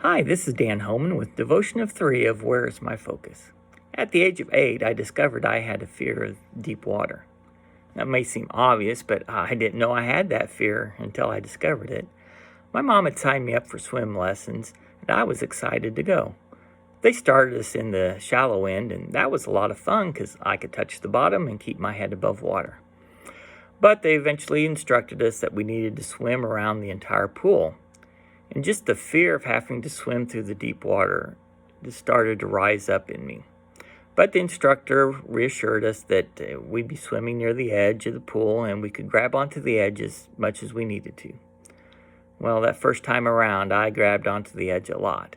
Hi, this is Dan Homann with Devotion of 3 of Where is My Focus? At the age of 8, I discovered I had a fear of deep water. That may seem obvious, but I didn't know I had that fear until I discovered it. My mom had signed me up for swim lessons, and I was excited to go. They started us in the shallow end, and that was a lot of fun because I could touch the bottom and keep my head above water. But they eventually instructed us that we needed to swim around the entire pool. And just the fear of having to swim through the deep water just started to rise up in me. But the instructor reassured us that we'd be swimming near the edge of the pool and we could grab onto the edge as much as we needed to. Well, that first time around, I grabbed onto the edge a lot.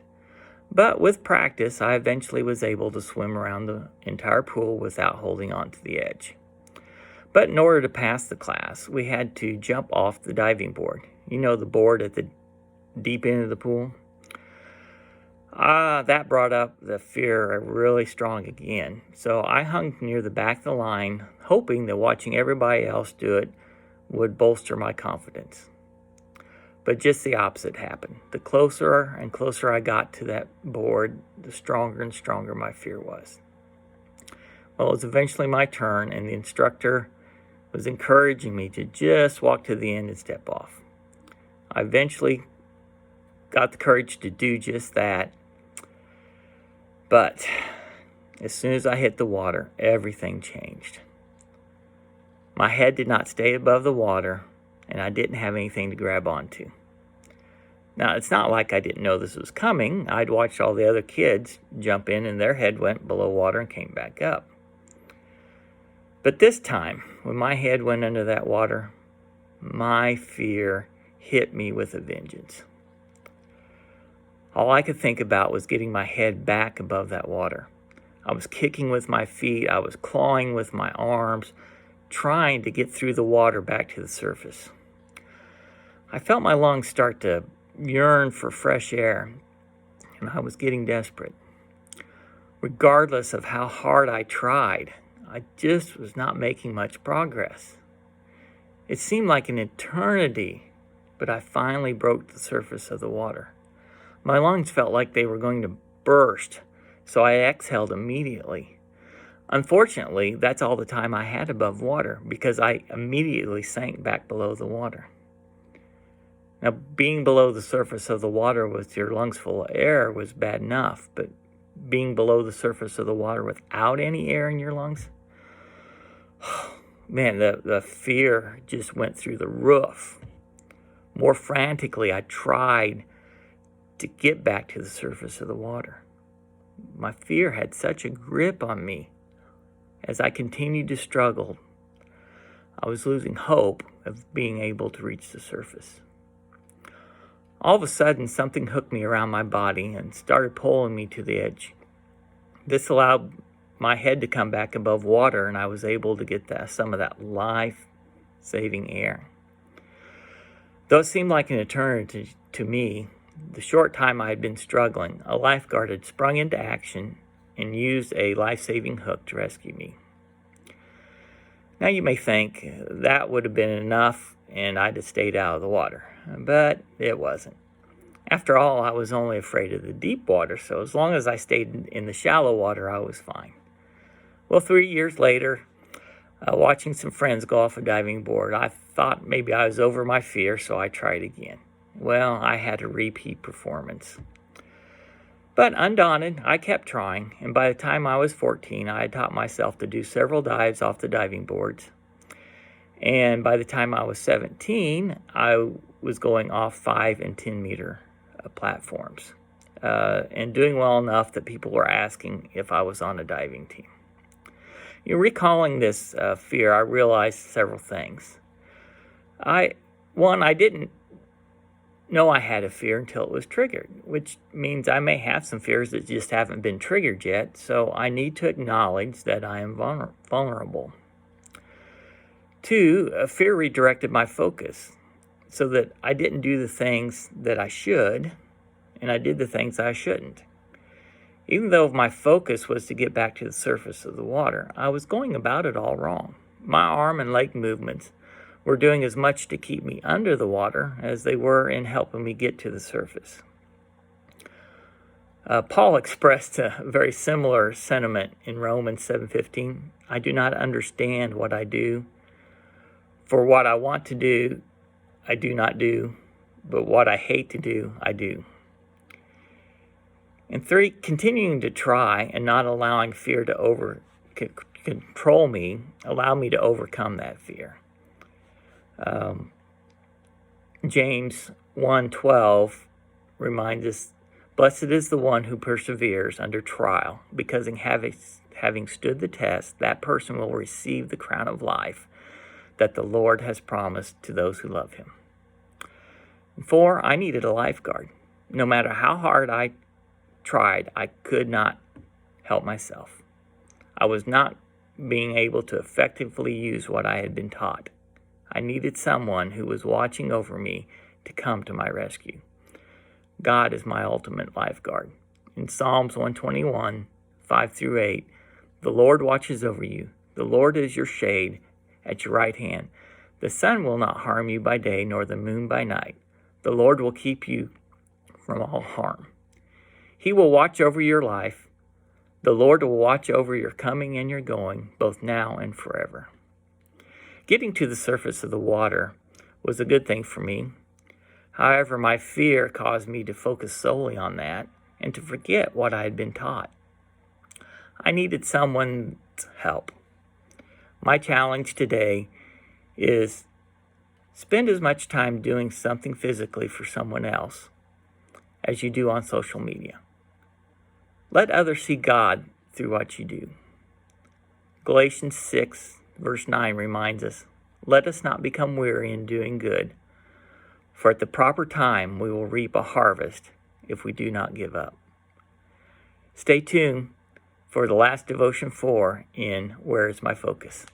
But with practice, I eventually was able to swim around the entire pool without holding onto the edge. But in order to pass the class, we had to jump off the diving board. You know, the board at the deep end of the pool. That brought up the fear really strong again. So I hung near the back of the line, hoping that watching everybody else do it would bolster my confidence. But just the opposite happened. The closer and closer I got to that board, the stronger and stronger my fear was. Well, it was eventually my turn, and the instructor was encouraging me to just walk to the end and step off. I eventually got the courage to do just that. But as soon as I hit the water, everything changed. My head did not stay above the water, and I didn't have anything to grab onto. Now, it's not like I didn't know this was coming. I'd watched all the other kids jump in and their head went below water and came back up. But this time, when my head went under that water, my fear hit me with a vengeance. All I could think about was getting my head back above that water. I was kicking with my feet, I was clawing with my arms, trying to get through the water back to the surface. I felt my lungs start to yearn for fresh air, and I was getting desperate. Regardless of how hard I tried, I just was not making much progress. It seemed like an eternity, but I finally broke the surface of the water. My lungs felt like they were going to burst, so I exhaled immediately. Unfortunately, that's all the time I had above water because I immediately sank back below the water. Now, being below the surface of the water with your lungs full of air was bad enough, but being below the surface of the water without any air in your lungs, man, the fear just went through the roof. More frantically, I tried to get back to the surface of the water. My fear had such a grip on me. As I continued to struggle, I was losing hope of being able to reach the surface. All of a sudden, something hooked me around my body and started pulling me to the edge. This allowed my head to come back above water, and I was able to get some of that life-saving air. Though it seemed like an eternity to me, the short time I had been struggling, a lifeguard had sprung into action and used a life-saving hook to rescue me. Now you may think that would have been enough and I'd have stayed out of the water, but it wasn't. After all, I was only afraid of the deep water, so as long as I stayed in the shallow water, I was fine. Well, 3 years later, watching some friends go off a diving board, I thought maybe I was over my fear, so I tried again. Well, I had a repeat performance. But undaunted, I kept trying, and by the time I was 14, I had taught myself to do several dives off the diving boards. And by the time I was 17, I was going off 5 and 10 meter platforms, and doing well enough that people were asking if I was on a diving team. Recalling this fear, I realized several things. I didn't know I had a fear until it was triggered, which means I may have some fears that just haven't been triggered yet, so I need to acknowledge that I am vulnerable. 2, fear redirected my focus so that I didn't do the things that I should, and I did the things I shouldn't. Even though my focus was to get back to the surface of the water, I was going about it all wrong. My arm and leg movements were doing as much to keep me under the water as they were in helping me get to the surface. Paul expressed a very similar sentiment in Romans 7:15. I do not understand what I do, for what I want to do, I do not do, but what I hate to do, I do. And 3, continuing to try and not allowing fear to control me, allow me to overcome that fear. James 1:12 reminds us, blessed is the one who perseveres under trial, because in having stood the test, that person will receive the crown of life that the Lord has promised to those who love him. 4, I needed a lifeguard. No matter how hard I tried, I could not help myself. I was not being able to effectively use what I had been taught. I needed someone who was watching over me to come to my rescue. God is my ultimate lifeguard. In Psalms 121, 5-8, the Lord watches over you. The Lord is your shade at your right hand. The sun will not harm you by day, nor the moon by night. The Lord will keep you from all harm. He will watch over your life. The Lord will watch over your coming and your going, both now and forever. Getting to the surface of the water was a good thing for me. However, my fear caused me to focus solely on that and to forget what I had been taught. I needed someone's help. My challenge today is spend as much time doing something physically for someone else as you do on social media. Let others see God through what you do. Galatians 6, verse 9 reminds us, let us not become weary in doing good, for at the proper time we will reap a harvest if we do not give up. Stay tuned for the last devotion 4 in Where is My Focus?